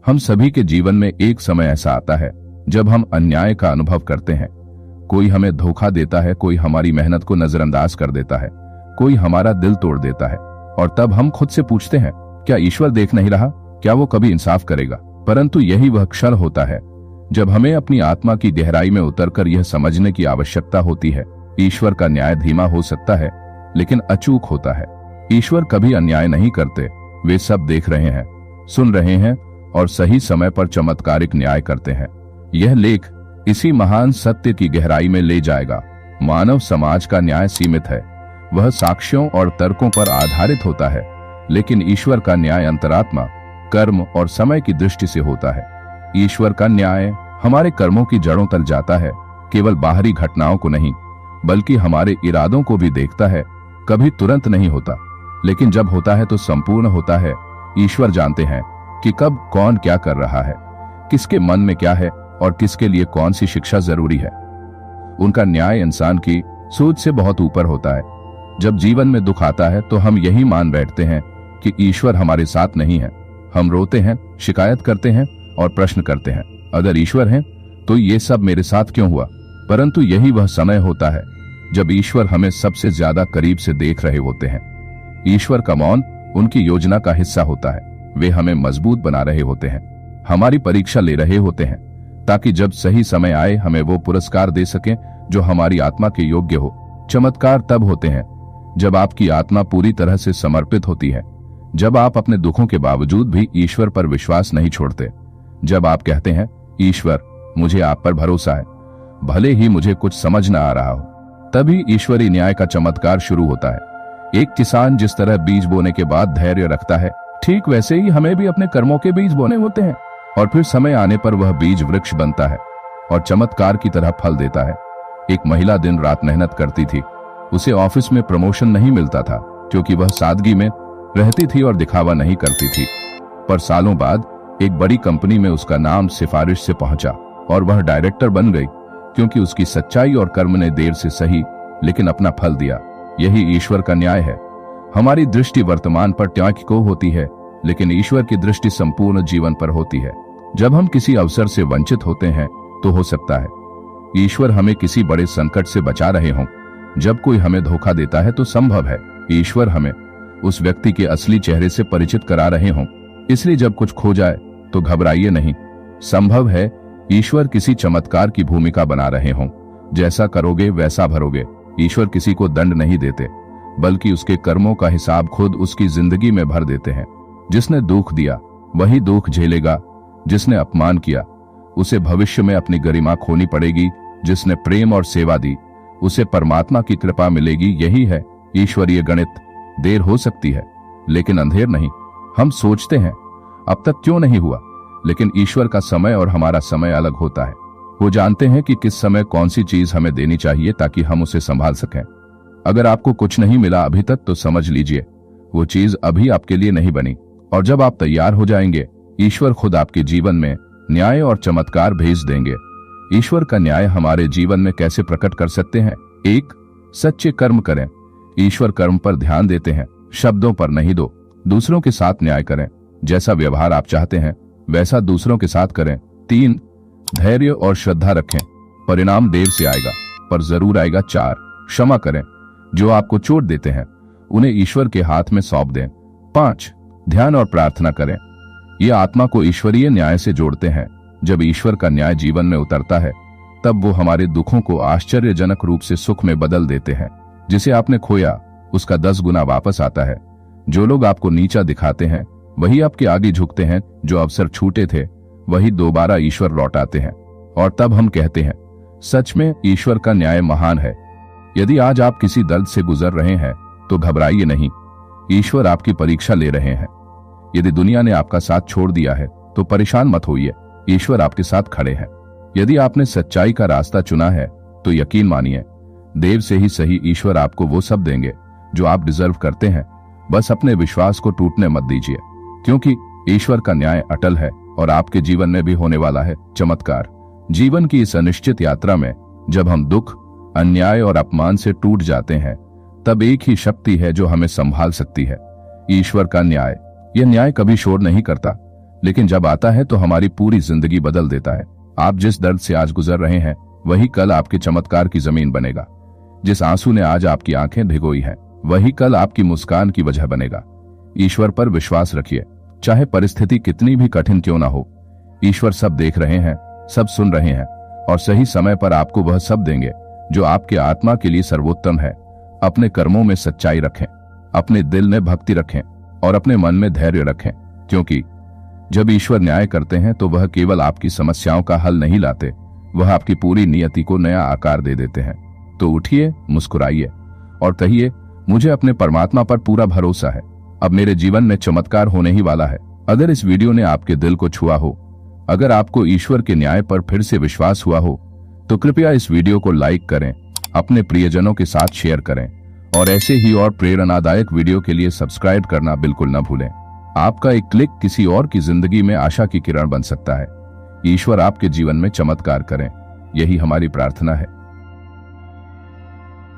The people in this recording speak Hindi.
हम सभी के जीवन में एक समय ऐसा आता है जब हम अन्याय का अनुभव करते हैं। कोई हमें धोखा देता है, कोई हमारी मेहनत को नजरअंदाज कर देता है, कोई हमारा दिल तोड़ देता है, और तब हम खुद से पूछते हैं, क्या ईश्वर देख नहीं रहा? क्या वो कभी इंसाफ करेगा? परंतु यही वह क्षण होता है जब हमें अपनी आत्मा की गहराई में उतरकर यह समझने की आवश्यकता होती है, ईश्वर का न्याय धीमा हो सकता है लेकिन अचूक होता है। ईश्वर कभी अन्याय नहीं करते, वे सब देख रहे हैं, सुन रहे हैं और सही समय पर चमत्कारिक न्याय करते हैं। यह लेख इसी महान सत्य की गहराई में ले जाएगा। मानव समाज का न्याय सीमित है, वह साक्ष्यों और तर्कों पर आधारित होता है, लेकिन ईश्वर का न्याय अंतरात्मा, कर्म और समय की दृष्टि से होता है। ईश्वर का न्याय हमारे कर्मों की जड़ों तक जाता है, केवल बाहरी घटनाओं को नहीं बल्कि हमारे इरादों को भी देखता है। कभी तुरंत नहीं होता, लेकिन जब होता है तो संपूर्ण होता है। ईश्वर जानते हैं कि कब कौन क्या कर रहा है, किसके मन में क्या है और किसके लिए कौन सी शिक्षा जरूरी है। उनका न्याय इंसान की सोच से बहुत ऊपर होता है। जब जीवन में दुख आता है तो हम यही मान बैठते हैं कि ईश्वर हमारे साथ नहीं है। हम रोते हैं, शिकायत करते हैं और प्रश्न करते हैं, अगर ईश्वर है तो ये सब मेरे साथ क्यों हुआ? परंतु यही वह समय होता है जब ईश्वर हमें सबसे ज्यादा करीब से देख रहे होते हैं। ईश्वर का मौन उनकी योजना का हिस्सा होता है। वे हमें मजबूत बना रहे होते हैं, हमारी परीक्षा ले रहे होते हैं, ताकि जब सही समय आए हमें वो पुरस्कार दे सकें जो हमारी आत्मा के योग्य हो। चमत्कार तब होते हैं जब आपकी आत्मा पूरी तरह से समर्पित होती है, जब आप अपने दुखों के बावजूद भी ईश्वर पर विश्वास नहीं छोड़ते, जब आप कहते हैं, ईश्वर मुझे आप पर भरोसा है, भले ही मुझे कुछ समझ न आ रहा हो। तभी ईश्वरी न्याय का चमत्कार शुरू होता है। एक किसान जिस तरह बीज बोने के बाद धैर्य रखता है, ठीक वैसे ही हमें भी अपने कर्मों के बीज बोने होते हैं, और फिर समय आने पर वह बीज वृक्ष बनता है और चमत्कार की तरह फल देता है। एक महिला दिन रात मेहनत करती थी। उसे ऑफिस में प्रमोशन नहीं मिलता था क्योंकि वह सादगी में रहती थी और दिखावा नहीं करती थी। पर सालों बाद एक बड़ी कंपनी में उसका नाम सिफारिश से पहुंचा और वह डायरेक्टर बन गई, क्योंकि उसकी सच्चाई और कर्म ने देर से सही लेकिन अपना फल दिया। यही ईश्वर का न्याय है। हमारी दृष्टि वर्तमान पर ट्याक को होती है, लेकिन ईश्वर की दृष्टि संपूर्ण जीवन पर होती है। जब हम किसी अवसर से वंचित होते हैं तो हो सकता है ईश्वर हमें किसी बड़े संकट से बचा रहे हों। जब कोई हमें धोखा देता है तो संभव है ईश्वर हमें उस व्यक्ति के असली चेहरे से परिचित करा रहे हों। इसलिए जब कुछ खो जाए तो घबराइए नहीं। संभव है ईश्वर किसी चमत्कार की भूमिका बना रहे हों। जैसा करोगे वैसा भरोगे। ईश्वर किसी को दंड नहीं देते, बल्कि उसके कर्मों का हिसाब खुद उसकी जिंदगी में भर देते हैं। जिसने दुख दिया वही दुख झेलेगा, जिसने अपमान किया उसे भविष्य में अपनी गरिमा खोनी पड़ेगी, जिसने प्रेम और सेवा दी उसे परमात्मा की कृपा मिलेगी। यही है ईश्वरीय गणित। देर हो सकती है लेकिन अंधेर नहीं। हम सोचते हैं अब तक क्यों नहीं हुआ, लेकिन ईश्वर का समय और हमारा समय अलग होता है। वो जानते हैं कि किस समय कौन सी चीज हमें देनी चाहिए ताकि हम उसे संभाल सकें। अगर आपको कुछ नहीं मिला अभी तक तो समझ लीजिए वो चीज अभी आपके लिए नहीं बनी, और जब आप तैयार हो जाएंगे ईश्वर खुद आपके जीवन में न्याय और चमत्कार भेज देंगे। ईश्वर का न्याय हमारे जीवन में कैसे प्रकट कर सकते हैं? 1. सच्चे कर्म करें। ईश्वर कर्म पर ध्यान देते हैं, शब्दों पर नहीं। 2. दूसरों के साथ न्याय करें। जैसा व्यवहार आप चाहते हैं वैसा दूसरों के साथ करें। 3. धैर्य और श्रद्धा रखें। परिणाम देर से आएगा पर जरूर आएगा। 4. क्षमा करें। जो आपको चोट देते हैं उन्हें ईश्वर के हाथ में सौंप दें। 5. ध्यान और प्रार्थना करें। ये आत्मा को ईश्वरीय न्याय से जोड़ते हैं। जब ईश्वर का न्याय जीवन में उतरता है तब वो हमारे दुखों को आश्चर्यजनक रूप से सुख में बदल देते हैं। जिसे आपने खोया उसका 10 गुना वापस आता है। जो लोग आपको नीचा दिखाते हैं वही आपके आगे झुकते हैं। जो अवसर छूटे थे वही दोबारा ईश्वर लौटाते हैं। और तब हम कहते हैं सच में ईश्वर का न्याय महान है। यदि आज आप किसी दर्द से गुजर रहे हैं तो घबराइए नहीं, ईश्वर आपकी परीक्षा ले रहे हैं। यदि दुनिया ने आपका साथ छोड़ दिया है तो परेशान मत होइए, ईश्वर आपके साथ खड़े हैं। यदि आपने सच्चाई का रास्ता चुना है तो यकीन मानिए देव से ही सही ईश्वर आपको वो सब देंगे जो आप डिजर्व करते हैं। बस अपने विश्वास को टूटने मत दीजिए, क्योंकि ईश्वर का न्याय अटल है और आपके जीवन में भी होने वाला है चमत्कार। जीवन की इस अनिश्चित यात्रा में जब हम दुख, अन्याय और अपमान से टूट जाते हैं तब एक ही शक्ति है जो हमें संभाल सकती है, ईश्वर का न्याय। यह न्याय कभी शोर नहीं करता, लेकिन जब आता है तो हमारी पूरी जिंदगी बदल देता है। आप जिस दर्द से आज गुजर रहे हैं वही कल आपके चमत्कार की जमीन बनेगा। जिस आंसू ने आज आपकी आंखें भिगोई हैं वही कल आपकी मुस्कान की वजह बनेगा। ईश्वर पर विश्वास रखिए, चाहे परिस्थिति कितनी भी कठिन क्यों ना हो। ईश्वर सब देख रहे हैं, सब सुन रहे हैं और सही समय पर आपको वह सब देंगे जो आपके आत्मा के लिए सर्वोत्तम है। अपने कर्मों में सच्चाई रखें, अपने दिल में भक्ति रखें और अपने मन में धैर्य रखें, क्योंकि जब ईश्वर न्याय करते हैं तो वह केवल आपकी समस्याओं का हल नहीं लाते, वह आपकी पूरी नियति को नया आकार दे देते हैं। तो उठिए, मुस्कुराइए और कहिए, मुझे अपने परमात्मा पर पूरा भरोसा है, अब मेरे जीवन में चमत्कार होने ही वाला है। अगर इस वीडियो ने आपके दिल को छुआ हो, अगर आपको ईश्वर के न्याय पर फिर से विश्वास हुआ हो, तो कृपया इस वीडियो को लाइक करें, अपने प्रियजनों के साथ शेयर करें और ऐसे ही और प्रेरणादायक वीडियो के लिए सब्सक्राइब करना बिल्कुल न भूलें। आपका एक क्लिक किसी और की जिंदगी में आशा की किरण बन सकता है। ईश्वर आपके जीवन में चमत्कार करें, यही हमारी प्रार्थना है।